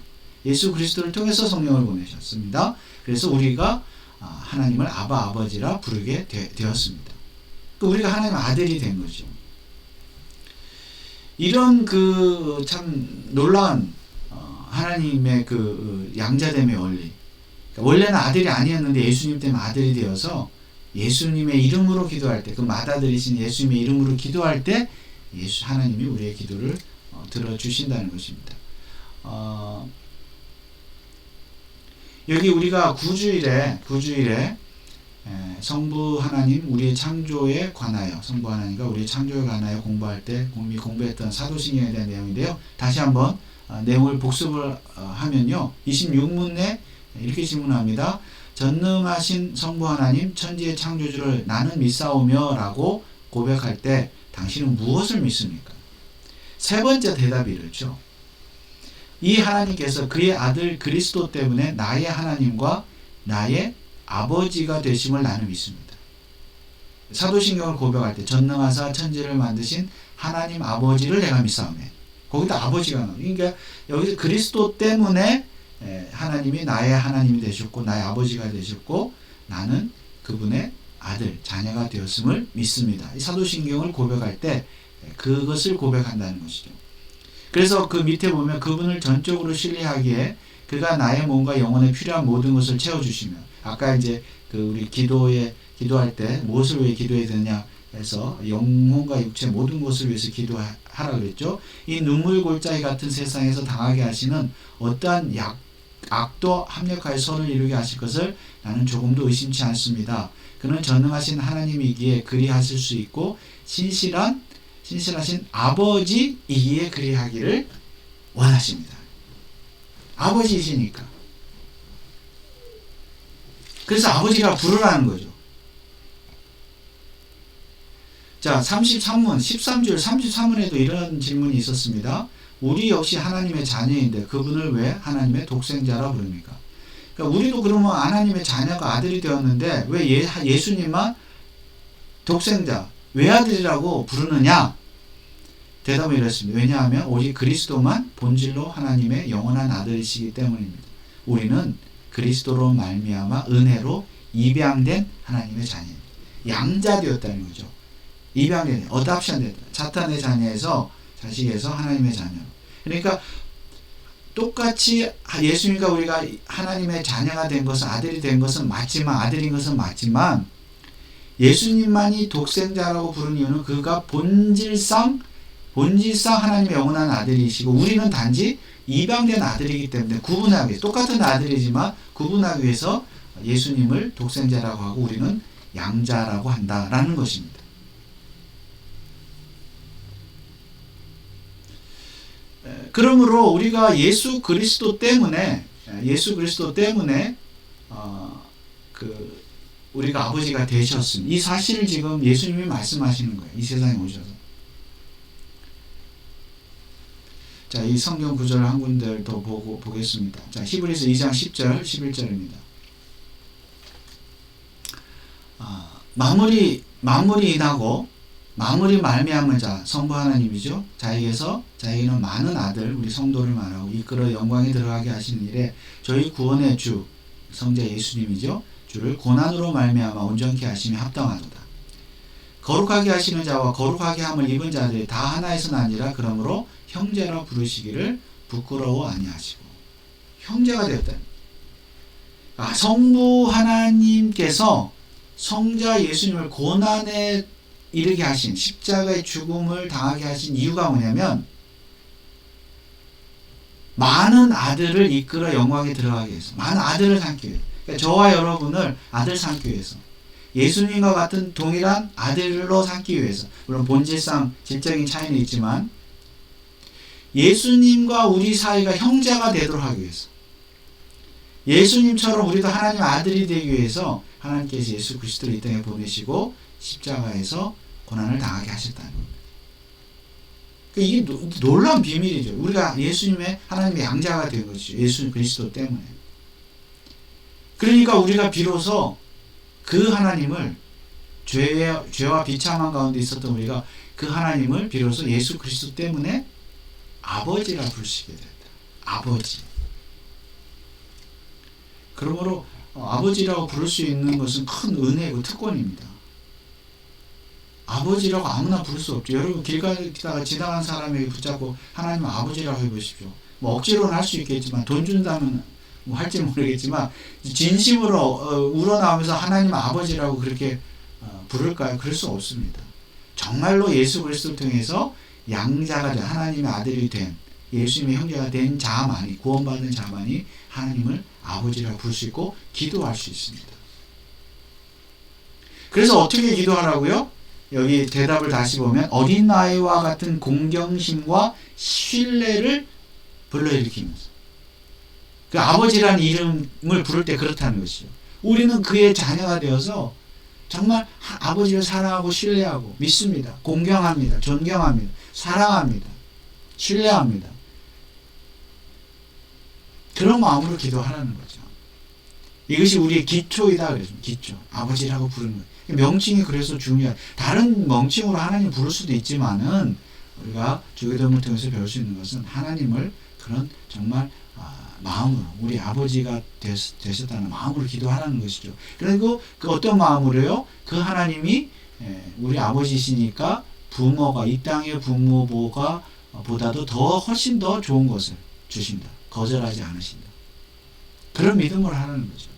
S1: 예수 그리스도를 통해서 성령을 보내셨습니다. 그래서 우리가 하나님을 아버지라 부르게 되었습니다. 우리가 하나님의 아들이 된 거죠. 이런 그 참 놀라운 하나님의 그 양자됨의 원리. 그러니까 원래는 아들이 아니었는데 예수님 때문에 아들이 되어서 예수님의 이름으로 기도할 때, 그 맏아들이신 예수님의 이름으로 기도할 때 하나님이 우리의 기도를 들어주신다는 것입니다. 여기 우리가 구주일에 성부 하나님 우리의 창조에 관하여, 성부 하나님과 우리의 창조에 관하여 공부할 때 공부했던 사도신경에 대한 내용인데요. 다시 한번 내용을 복습을 하면요, 26문에 이렇게 질문합니다. 전능하신 성부 하나님 천지의 창조주를 나는 믿사오며 라고 고백할 때 당신은 무엇을 믿습니까? 세 번째 대답이 이렇죠. 이 하나님께서 그의 아들 그리스도 때문에 나의 하나님과 나의 아버지가 되심을 나는 믿습니다. 사도신경을 고백할 때 전능하사 천지를 만드신 하나님 아버지를 내가 믿사오매. 거기다 아버지가 나와요. 그러니까 여기서 그리스도 때문에 하나님이 나의 하나님이 되셨고 나의 아버지가 되셨고 나는 그분의 아들, 자녀가 되었음을 믿습니다. 사도신경을 고백할 때 그것을 고백한다는 것이죠. 그래서 그 밑에 보면 그분을 전적으로 신뢰하기에 그가 나의 몸과 영혼에 필요한 모든 것을 채워주시며, 아까 이제 우리 기도할 때 무엇을 위해 기도해야 되느냐 해서 영혼과 육체 모든 것을 위해서 기도하라 그랬죠. 이 눈물 골짜기 같은 세상에서 당하게 하시는 어떠한 악도 합력하여 선을 이루게 하실 것을 나는 조금도 의심치 않습니다. 그는 전능하신 하나님이기에 그리하실 수 있고 신실하신 아버지이기에 그리하기를 원하십니다. 아버지이시니까. 그래서 아버지라 부르라는 거죠. 자, 33문, 13절, 33문에도 이런 질문이 있었습니다. 우리 역시 하나님의 자녀인데 그분을 왜 하나님의 독생자라 부릅니까? 그러니까 우리도 그러면 하나님의 자녀가 아들이 되었는데 왜 예수님만 독생자, 외아들이라고 부르느냐? 대답은 이렇습니다. 왜냐하면 오직 그리스도만 본질로 하나님의 영원한 아들이시기 때문입니다. 우리는 그리스도로 말미암아 은혜로 입양된 하나님의 자녀입니다. 양자되었다는 거죠. 입양된, 어답션 됐다. 사탄의 자녀에서 자식에서 하나님의 자녀. 그러니까 똑같이 예수님과 우리가 하나님의 자녀가 된 것은, 아들이 된 것은 맞지만, 아들인 것은 맞지만 예수님만이 독생자라고 부르는 이유는 그가 본질상 하나님의 영원한 아들이시고 우리는 단지 입양된 아들이기 때문에 구분하기 위해서, 똑같은 아들이지만 구분하기 위해서 예수님을 독생자라고 하고 우리는 양자라고 한다라는 것입니다. 그러므로 우리가 예수 그리스도 때문에 우리가 아버지가 되셨습니다. 이 사실을 지금 예수님이 말씀하시는 거예요. 이 세상에 오셔서. 자, 이 성경 구절을 한 군데를 더 보겠습니다. 자, 히브리서 2장 10절, 11절입니다. 만물이 인하고 만물이 말미암은 자, 성부 하나님이죠. 자에게는 많은 아들, 우리 성도를 말하고 이끌어 영광에 들어가게 하시는 일에 저희 구원의 주, 성자 예수님이죠. 주를 고난으로 말미암아 온전케 하심이 합당하도다. 거룩하게 하시는 자와 거룩하게 함을 입은 자들이 다 하나에서 나니라. 그러므로 형제라 부르시기를 부끄러워 아니하시고. 형제가 되었다. 성부 하나님께서 성자 예수님을 고난에 이르게 하신, 십자가의 죽음을 당하게 하신 이유가 뭐냐면 많은 아들을 이끌어 영광에 들어가기 위해서, 많은 아들을 삼기 위해서, 그러니까 저와 여러분을 아들 삼기 위해서, 예수님과 같은 동일한 아들로 삼기 위해서, 물론 본질상 질적인 차이는 있지만 예수님과 우리 사이가 형제가 되도록 하기 위해서, 예수님처럼 우리도 하나님의 아들이 되기 위해서 하나님께서 예수 그리스도를 이 땅에 보내시고 십자가에서 고난을 당하게 하셨다는 겁니다. 이게 놀라운 비밀이죠. 우리가 예수님의 하나님의 양자가 된 것이죠. 예수 그리스도 때문에. 그러니까 우리가 비로소 그 하나님을, 죄와 비참한 가운데 있었던 우리가 그 하나님을 비로소 예수 그리스도 때문에 아버지라 부르시게 됐다. 아버지. 그러므로 아버지라고 부를 수 있는 것은 큰 은혜고 특권입니다. 아버지라고 아무나 부를 수 없죠. 여러분 길 가다가 지나간 사람에게 붙잡고 하나님 아버지라고 해보십시오. 뭐 억지로는 할 수 있겠지만, 돈 준다면 뭐 할지 모르겠지만 진심으로 우러나오면서 하나님 아버지라고 그렇게 부를까요? 그럴 수 없습니다. 정말로 예수 그리스도를 통해서 양자가 된, 하나님의 아들이 된, 예수님의 형제가 된 자만이, 구원받은 자만이 하나님을 아버지라고 부를 수 있고 기도할 수 있습니다. 그래서 어떻게 기도하라고요? 여기 대답을 다시 보면 어린아이와 같은 공경심과 신뢰를 불러일으키면서, 그 아버지라는 이름을 부를 때 그렇다는 것이죠. 우리는 그의 자녀가 되어서 정말 아버지를 사랑하고 신뢰하고 믿습니다. 공경합니다. 존경합니다. 사랑합니다. 신뢰합니다. 그런 마음으로 기도하라는 거죠. 이것이 우리의 기초이다 그랬습니다. 기초. 아버지라고 부르는 거예요. 명칭이 그래서 중요해요. 다른 명칭으로 하나님 부를 수도 있지만은 우리가 주기도문을 통해서 배울 수 있는 것은 하나님을 그런 정말 마음으로 우리 아버지가 되셨다는 마음으로 기도하라는 것이죠. 그리고 그 어떤 마음으로요? 그 하나님이 우리 아버지시니까 부모가 이 땅의 부모가 보다도 훨씬 더 좋은 것을 주신다. 거절하지 않으신다. 그런 믿음을 하라는 거죠.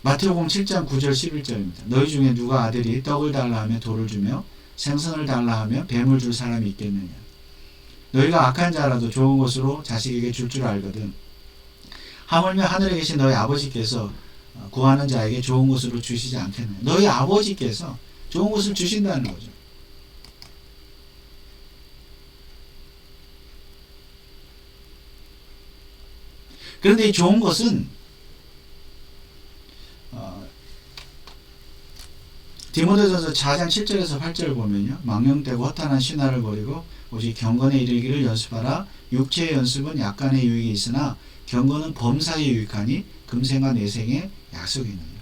S1: 마태복음 7장 9절 11절입니다. 너희 중에 누가 아들이 떡을 달라 하면 돌을 주며 생선을 달라 하면 뱀을 줄 사람이 있겠느냐. 너희가 악한 자라도 좋은 것으로 자식에게 줄 알거든. 하물며 하늘에 계신 너희 아버지께서 구하는 자에게 좋은 것으로 주시지 않겠느냐. 너희 아버지께서 좋은 것을 주신다는 거죠. 그런데 이 좋은 것은 디모데전서 4장 7절에서 8절을 보면요. 망령되고 허탄한 신화를 버리고 오직 경건에 이르기를 연습하라. 육체의 연습은 약간의 유익이 있으나 경건은 범사에 유익하니 금생과 내생에 약속이 있느니라.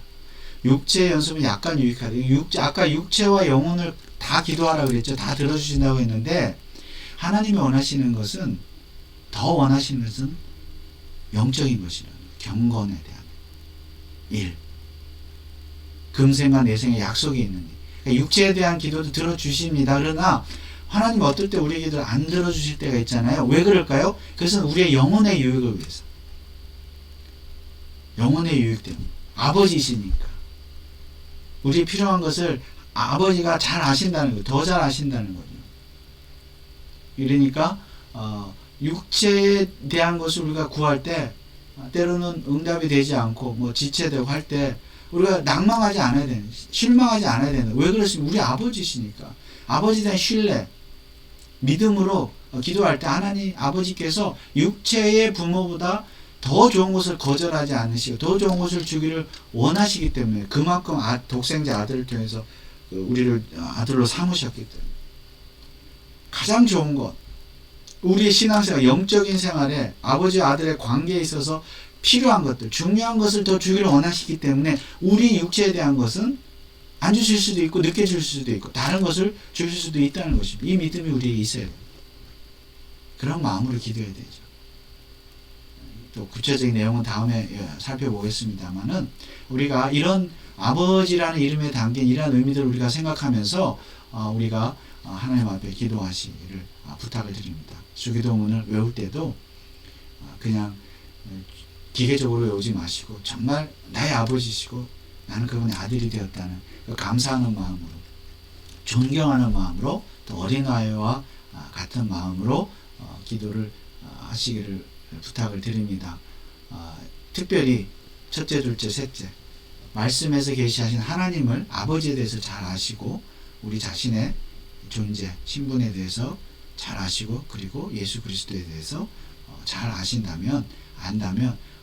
S1: 육체의 연습은 약간 유익하다. 아까 육체와 영혼을 다 기도하라 그랬죠. 다 들어주신다고 했는데 하나님이 원하시는 것은 더 원하시는 것은 영적인 것이라. 경건에 대한 일. 금생과 내생에 약속이 있는 일. 육체에 대한 기도도 들어주십니다. 그러나 하나님 어떨 때 우리의 기도를 안 들어주실 때가 있잖아요. 왜 그럴까요? 그것은 우리의 영혼의 유익을 위해서. 영혼의 유익 때문에. 아버지시니까. 우리의 필요한 것을 아버지가 잘 아신다는 거예요. 더 잘 아신다는 거죠. 이러니까 육체에 대한 것을 우리가 구할 때 때로는 응답이 되지 않고 지체되고 할 때 우리가 낭망하지 않아야 되는, 실망하지 않아야 되는. 왜 그렇습니까? 우리 아버지시니까. 아버지에 대한 신뢰, 믿음으로 기도할 때 하나님 아버지께서 육체의 부모보다 더 좋은 것을 거절하지 않으시고 더 좋은 것을 주기를 원하시기 때문에 그만큼 독생자 아들을 통해서 우리를 아들로 삼으셨기 때문에 가장 좋은 것, 우리의 신앙생활, 영적인 생활에 아버지와 아들의 관계에 있어서 필요한 것들, 중요한 것을 더 주기를 원하시기 때문에 우리 육체에 대한 것은 안 주실 수도 있고 늦게 주실 수도 있고 다른 것을 주실 수도 있다는 것입니다. 이 믿음이 우리에게 있어야 돼요. 그런 마음으로 기도해야 되죠. 또 구체적인 내용은 다음에 살펴보겠습니다만은 우리가 이런 아버지라는 이름에 담긴 이러한 의미들을 우리가 생각하면서 우리가 하나님 앞에 기도하시기를 부탁을 드립니다. 주기도문을 외울 때도 그냥 기계적으로 외우지 마시고 정말 나의 아버지시고 나는 그분의 아들이 되었다는 그 감사하는 마음으로, 존경하는 마음으로, 또 어린아이와 같은 마음으로 기도를 하시기를 부탁을 드립니다. 특별히 첫째, 둘째, 셋째 말씀에서 계시하신 하나님을 아버지에 대해서 잘 아시고 우리 자신의 존재, 신분에 대해서 잘 아시고 그리고 예수 그리스도에 대해서 잘 안다면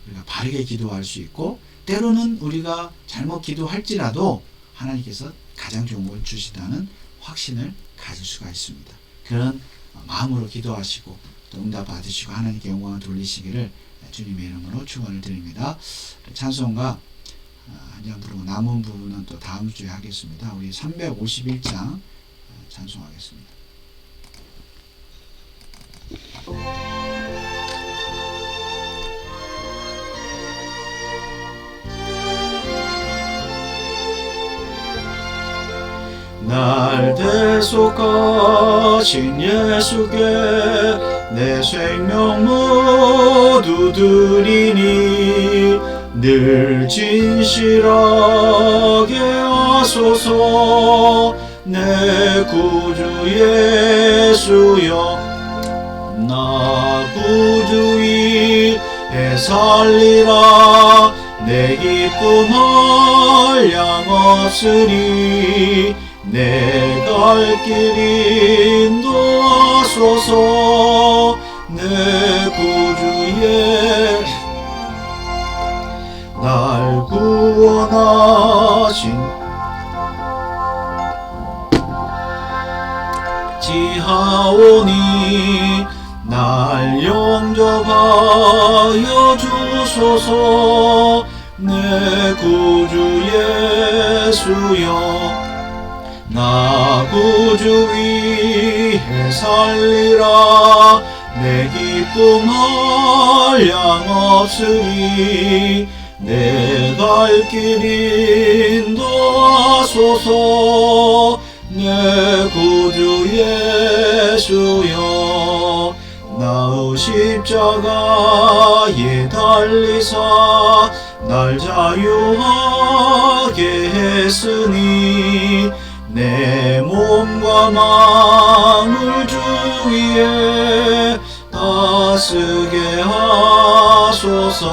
S1: 우리가 바르게 기도할 수 있고 때로는 우리가 잘못 기도할지라도 하나님께서 가장 좋은 걸 주시다는 확신을 가질 수가 있습니다. 그런 마음으로 기도하시고 또 응답 받으시고 하나님께 영광을 돌리시기를 주님의 이름으로 축원을 드립니다. 찬송가 한 장 부르고 남은 부분은 또 다음 주에 하겠습니다. 우리 351장 찬송하겠습니다. 날 대속하신 예수께 내 생명 모두 드리니 늘 진실하게 하소서. 내 구주 예수여 나 구주이 해살리라. 내 기쁨을 양없으리 내 갈 길 인도하소서. 내 구주의 날 구원하신 지하오니 날 영접하여 주소서. 내 구주 예수여 나 구주 위해 살리라. 내 기쁨 한량없으리. 내 갈 길 인도하소서. 내 구주 예수여, 나의 십자가에 달리사 날 자유하게 했으니, 내 몸과 마음을 주 위에 다스게 하소서.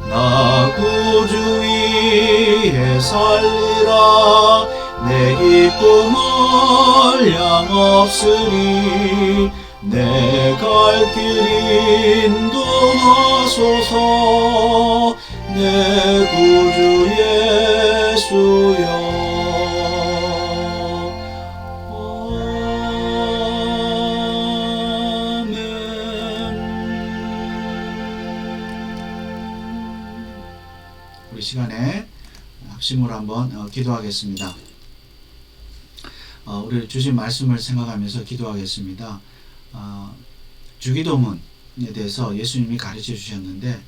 S1: 나 구주 위에 살리라. 내 기쁨 한량없으리. 내 갈 길 인도하소서. 내 구주 예수여. 우리 시간에 합심으로 한번 기도하겠습니다. 우리 주신 말씀을 생각하면서 기도하겠습니다. 주기도문에 대해서 예수님이 가르쳐 주셨는데,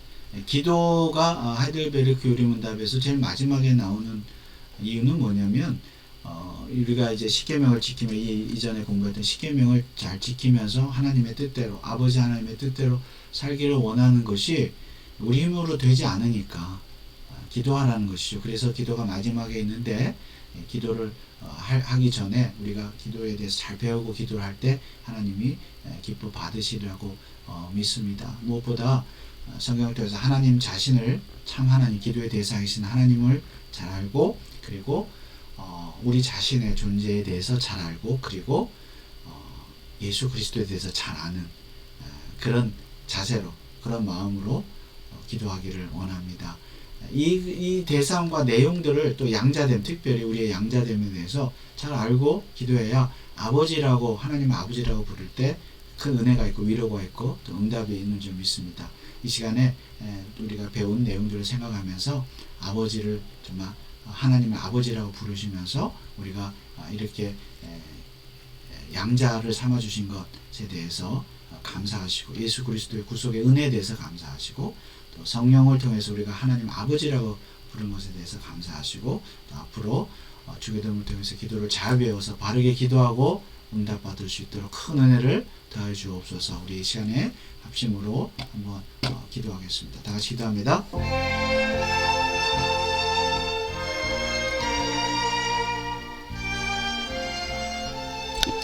S1: 기도가 하이델베르크 요리문답에서 제일 마지막에 나오는 이유는 뭐냐면, 우리가 이제 십계명을 지키며 이전에 공부했던 십계명을 잘 지키면서 하나님의 뜻대로, 아버지 하나님의 뜻대로 살기를 원하는 것이 우리 힘으로 되지 않으니까 기도하라는 것이죠. 그래서 기도가 마지막에 있는데, 기도를 하기 전에 우리가 기도에 대해서 잘 배우고 기도를 할 때 하나님이 기뻐 받으시리라고 믿습니다. 무엇보다 성경을 통해서 하나님 자신을, 참 하나님, 기도의 대상이신 하나님을 잘 알고, 그리고 우리 자신의 존재에 대해서 잘 알고, 그리고 예수 그리스도에 대해서 잘 아는 그런 자세로, 그런 마음으로 기도하기를 원합니다. 이 대상과 내용들을 또 양자됨, 특별히 우리의 양자됨에 대해서 잘 알고 기도해야 아버지라고, 하나님 아버지라고 부를 때 큰 은혜가 있고 위로가 있고 또 응답이 있는 줄 믿습니다. 이 시간에 우리가 배운 내용들을 생각하면서 아버지를 정말 하나님의 아버지라고 부르시면서 우리가 이렇게 양자를 삼아주신 것에 대해서 감사하시고, 예수 그리스도의 구속의 은혜에 대해서 감사하시고, 또 성령을 통해서 우리가 하나님 아버지라고 부른 것에 대해서 감사하시고, 또 앞으로 주기도문을 통해서 기도를 잘 배워서 바르게 기도하고 응답받을 수 있도록 큰 은혜를 더해 주옵소서. 우리 이 시간에 합심으로 한번 기도하겠습니다. 다 같이 기도합니다.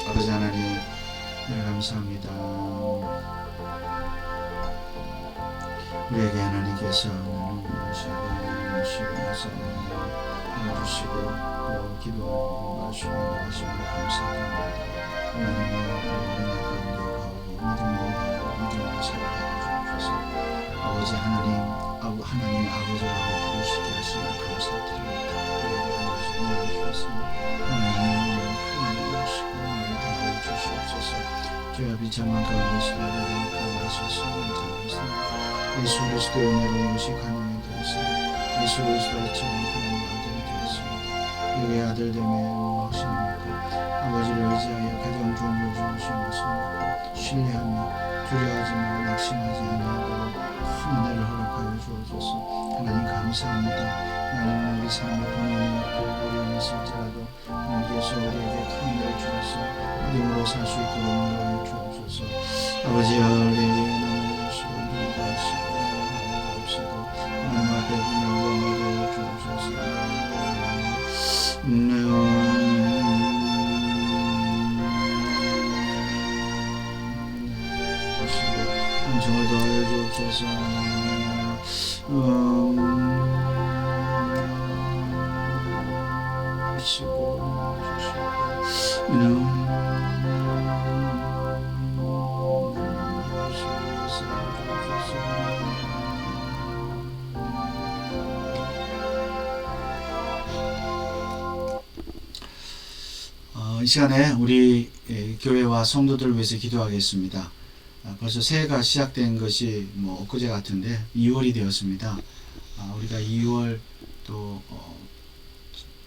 S1: 아버지 하나님, 감사합니다. 우리에게 하나님께서 주시고 해주시고 또 기도하고 말씀하시고 감사합니다. 하나님의 은혜 가운데 가고 믿음으로 살아가게 주옵소서. 아버지 하나님 아버지라고 부르시게 하시면 감사드립니다. 하나님의 큰 일이시고 우리를 다해 주시옵소서. 주여 비참한 가운데서 우리를 구원하소서. 감사합니다. 예수 그리스도의 은혜로 이것이 가능이 되었습니다. 예수 그리스도의 처음 하나님 아들이 되었습니다. 우리의 아들 됨에 확신을 믿고 아버지를 의지하여 가장 좋은 걸 주신 것을 믿고 신뢰하며 두려워하지만 낙심하지 아니하도록 큰 은혜를 허락하여 주옵소서. 하나님 감사합니다. 하나님 우리 삶의 고민이 있고 어려움이 있을지라도 하나님께서 우리에게 큰 은혜를 주셔서 믿음으로 살 수 있도록 인도하여 주옵소서. 아버지여, 우리에게 하나님 앞에 영광을 주옵소서. 한정을 더하여 주옵소서. 이 시간에 우리 교회와 성도들을 위해서 기도하겠습니다. 벌써 새해가 시작된 것이 엊그제 같은데 2월이 되었습니다. 우리가 2월 또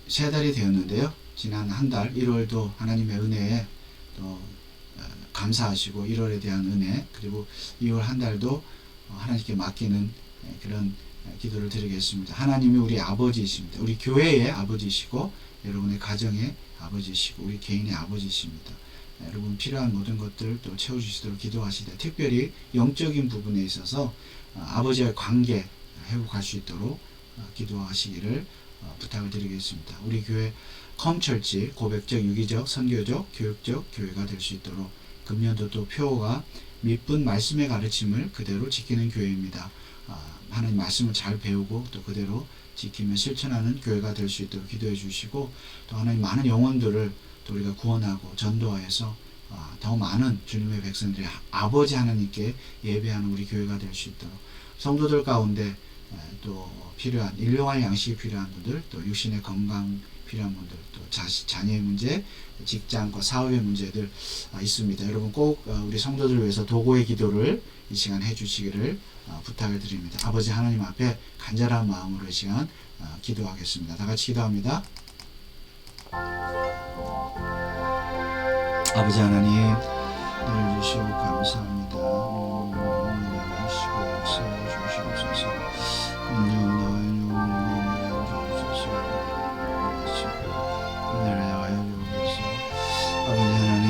S1: 세 달이 되었는데요. 지난 한 달 1월도 하나님의 은혜에 또 감사하시고 1월에 대한 은혜, 그리고 2월 한 달도 하나님께 맡기는 그런 기도를 드리겠습니다. 하나님이 우리 아버지이십니다. 우리 교회의 아버지이시고 여러분의 가정의 아버지이시고 우리 개인의 아버지이십니다. 여러분 필요한 모든 것들 또 채워주시도록 기도하시되, 특별히 영적인 부분에 있어서 아버지와의 관계 회복할 수 있도록 기도하시기를 부탁을 드리겠습니다. 우리 교회 컴철치 고백적, 유기적, 선교적, 교육적 교회가 될 수 있도록 금년도도 표어가 밑분 말씀의 가르침을 그대로 지키는 교회입니다. 하나님 말씀을 잘 배우고 또 그대로 지키며 실천하는 교회가 될 수 있도록 기도해 주시고, 또 하나님 많은 영혼들을 또 우리가 구원하고 전도하여서 더 많은 주님의 백성들이 아버지 하나님께 예배하는 우리 교회가 될 수 있도록, 성도들 가운데 또 필요한 일용할 양식이 필요한 분들, 또 육신의 건강 필요한 분들, 또 자녀의 문제, 직장과 사업의 문제들 있습니다. 여러분 꼭 우리 성도들 위해서 도고의 기도를 이 시간 해주시기를 부탁을 드립니다. 아버지 하나님 앞에 간절한 마음으로 이 시간 기도하겠습니다. 다 같이 기도합니다. 아버지 하나님, 늘 주시고 감사합니다. 주시고 역사해 주시옵소서. 은혜를 나가여 주옵소서. 아버지 하나님,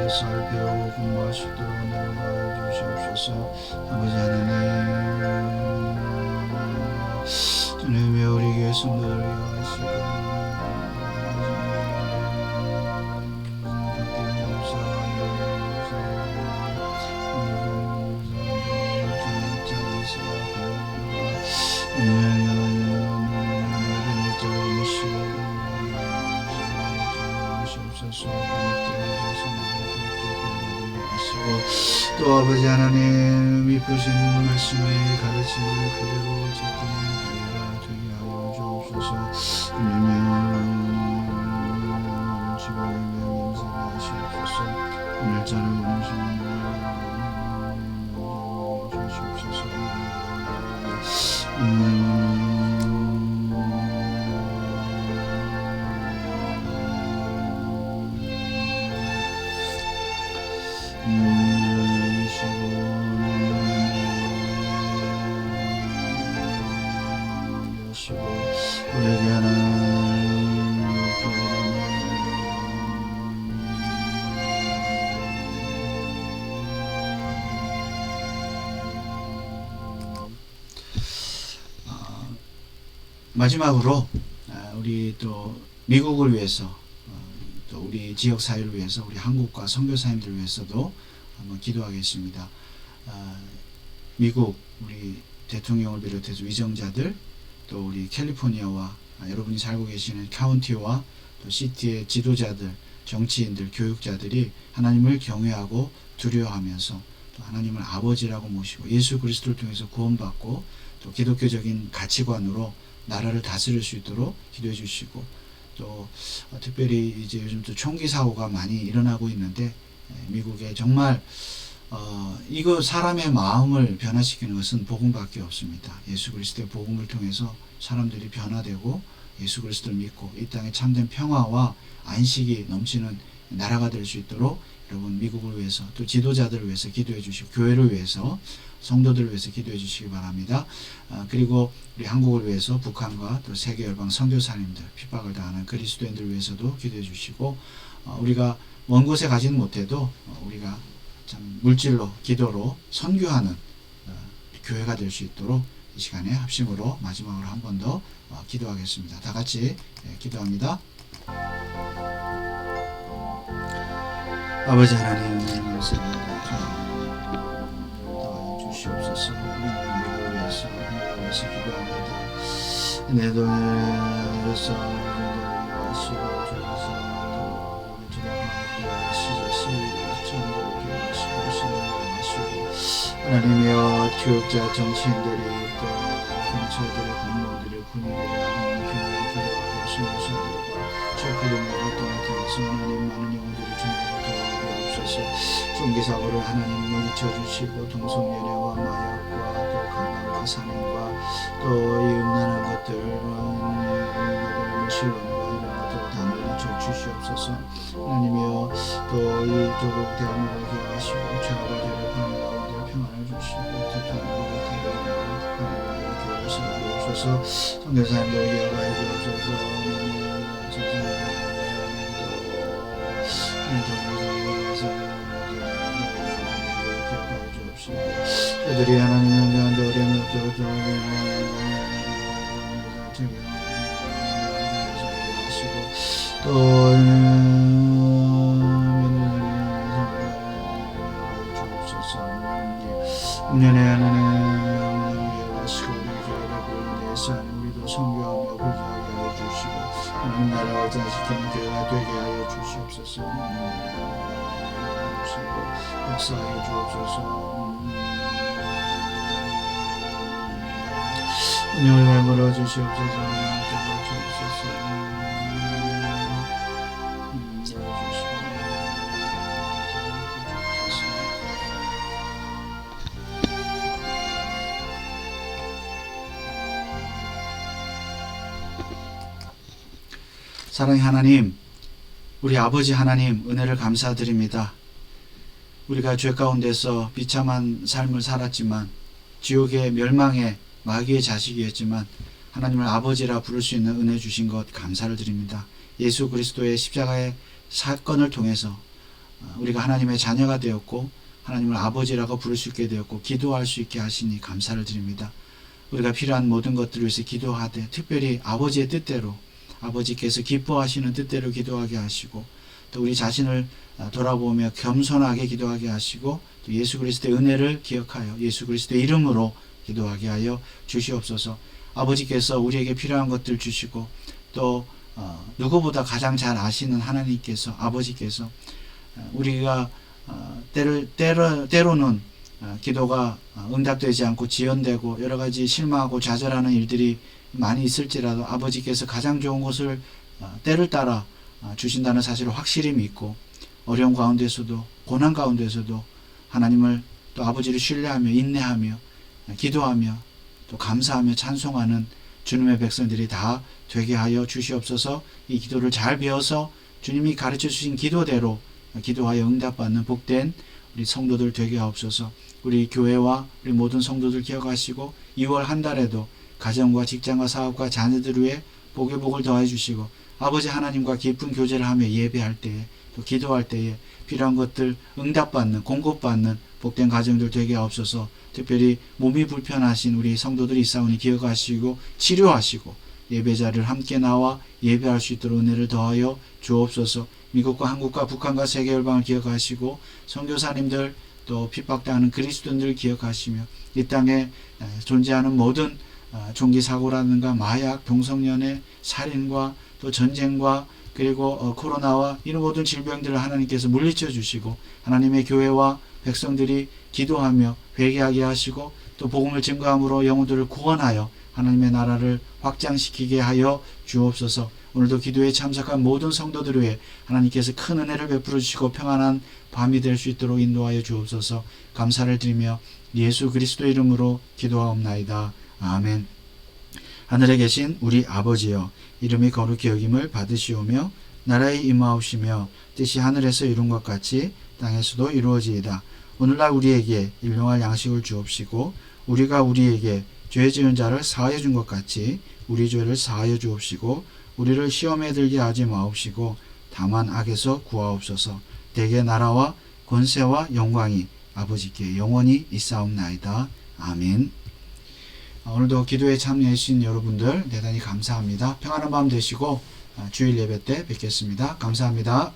S1: 잘 배우고 공부할 수 있도록 은혜를 주시옵소서. 아버지 하나님, 주님의 우리 교회 성도들을 위하시고 또 아버지 하나님, 이쁘신 말씀의 가르침을 그대로 지키는 교회가 되게 하여 주옵소서. 지방의 명인지를 하시옵소서. 오늘자를 원하시는 주시옵소서. 우리에게 마지막으로 우리 또 미국을 위해서, 또 우리 지역 사회를 위해서, 우리 한국과 선교사님들을 위해서도 한번 기도하겠습니다. 미국 우리 대통령을 비롯해서 위정자들, 또 우리 캘리포니아와 여러분이 살고 계시는 카운티와 또 시티의 지도자들, 정치인들, 교육자들이 하나님을 경외하고 두려워하면서 또 하나님을 아버지라고 모시고 예수 그리스도를 통해서 구원받고 또 기독교적인 가치관으로 나라를 다스릴 수 있도록 기도해 주시고, 또 특별히 이제 요즘 또 총기 사고가 많이 일어나고 있는데 미국에 정말 이거 사람의 마음을 변화시키는 것은 복음밖에 없습니다. 예수 그리스도의 복음을 통해서 사람들이 변화되고 예수 그리스도를 믿고 이 땅에 참된 평화와 안식이 넘치는 나라가 될 수 있도록 여러분 미국을 위해서 또 지도자들을 위해서 기도해 주시고, 교회를 위해서 성도들을 위해서 기도해 주시기 바랍니다. 그리고 우리 한국을 위해서 북한과 또 세계 열방 선교사님들, 핍박을 당하는 그리스도인들을 위해서도 기도해 주시고, 우리가 먼 곳에 가지는 못해도 우리가 참 물질로 기도로 선교하는 교회가 될 수 있도록 이 시간에 합심으로 마지막으로 한 번 더 기도하겠습니다. 다 같이 기도합니다. 아버지 하나님, 감사합니다. 주시옵소서. 미국을 위해서 기도합니다. 내 돈을 위해서 하시고 주셔서 또 우리 하나님이여, 교육자, 정치인들이 또 경찰들이, 공무원들이, 군인들이 하나님 교회를 기도하고 신도들과 그 영광을 통해서 하나님 많은 영혼들이 주님으로 돌아오게 하옵소서. 종기사고를 하나님 물리쳐주시고 동성연애와 마약과 또 강간과 살인과 또 이 음란한 것들 실론과 이런 것들을 다 물리쳐 주시옵소서. 하나님이여 또 이 조국 대한민국을 기억하시고 죄와 죄를 하는 가운데 평안을 주시고 대통령을 대변하고 하나님의 교회를 세워주옵소서. 선교사님들 기억하여 주옵소서. 그들이 하나님의 명한데 어려움이 없도록 하시고 또 음년에 하나님 이해하시고 우리 교회를 구원해서 우리도 선교하며 불자하게 하여 주시고 하나님 나라와 장식하는 교회가 되게 하여 주시옵소서. 역사하여 주옵소서. 은혜를 베풀어 주시옵소서. 사랑의 하나님, 우리 아버지 하나님 은혜를 감사드립니다. 우리가 죄 가운데서 비참한 삶을 살았지만 지옥의 멸망의 마귀의 자식이었지만 하나님을 아버지라 부를 수 있는 은혜 주신 것 감사를 드립니다. 예수 그리스도의 십자가의 사건을 통해서 우리가 하나님의 자녀가 되었고 하나님을 아버지라고 부를 수 있게 되었고 기도할 수 있게 하시니 감사를 드립니다. 우리가 필요한 모든 것들을 위해서 기도하되 특별히 아버지의 뜻대로 아버지께서 기뻐하시는 뜻대로 기도하게 하시고 또 우리 자신을 돌아보며 겸손하게 기도하게 하시고 또 예수 그리스도의 은혜를 기억하여 예수 그리스도의 이름으로 기도하게 하여 주시옵소서. 아버지께서 우리에게 필요한 것들 주시고 또 누구보다 가장 잘 아시는 하나님께서 아버지께서 우리가 때로는 기도가 응답되지 않고 지연되고 여러 가지 실망하고 좌절하는 일들이 많이 있을지라도 아버지께서 가장 좋은 것을 때를 따라 주신다는 사실을 확실히 믿고 어려움 가운데서도 고난 가운데서도 하나님을 또 아버지를 신뢰하며 인내하며 기도하며 또 감사하며 찬송하는 주님의 백성들이 다 되게 하여 주시옵소서. 이 기도를 잘 배워서 주님이 가르쳐 주신 기도대로 기도하여 응답받는 복된 우리 성도들 되게 하옵소서. 우리 교회와 우리 모든 성도들 기억하시고 2월 한 달에도 가정과 직장과 사업과 자녀들 위해 복의 복을 더해 주시고 아버지 하나님과 깊은 교제를 하며 예배할 때에 또 기도할 때에 필요한 것들 응답받는 공급받는 복된 가정들 되게 하옵소서. 특별히 몸이 불편하신 우리 성도들이 있사오니 기억하시고 치료하시고 예배자를 함께 나와 예배할 수 있도록 은혜를 더하여 주옵소서. 미국과 한국과 북한과 세계 열방을 기억하시고 선교사님들 또 핍박당하는 그리스도인들을 기억하시며 이 땅에 존재하는 모든 종기 사고라든가 마약, 동성연애, 살인과 또 전쟁과 그리고 코로나와 이런 모든 질병들을 하나님께서 물리쳐 주시고 하나님의 교회와 백성들이 기도하며 회개하게 하시고 또 복음을 증거함으로 영혼들을 구원하여 하나님의 나라를 확장시키게 하여 주옵소서. 오늘도 기도에 참석한 모든 성도들을 위해 하나님께서 큰 은혜를 베풀어 주시고 평안한 밤이 될 수 있도록 인도하여 주옵소서. 감사를 드리며 예수 그리스도 이름으로 기도하옵나이다. 아멘. 하늘에 계신 우리 아버지여, 이름이 거룩히 여김을 받으시오며 나라에 임하옵시며 뜻이 하늘에서 이룬 것 같이 땅에서도 이루어지이다. 오늘날 우리에게 일용할 양식을 주옵시고 우리가 우리에게 죄 지은 자를 사하여 준 것 같이 우리 죄를 사하여 주옵시고 우리를 시험에 들게 하지 마옵시고 다만 악에서 구하옵소서. 대개 나라와 권세와 영광이 아버지께 영원히 있사옵나이다. 아멘. 오늘도 기도에 참여해 주신 여러분들 대단히 감사합니다. 평안한 밤 되시고 주일 예배 때 뵙겠습니다. 감사합니다.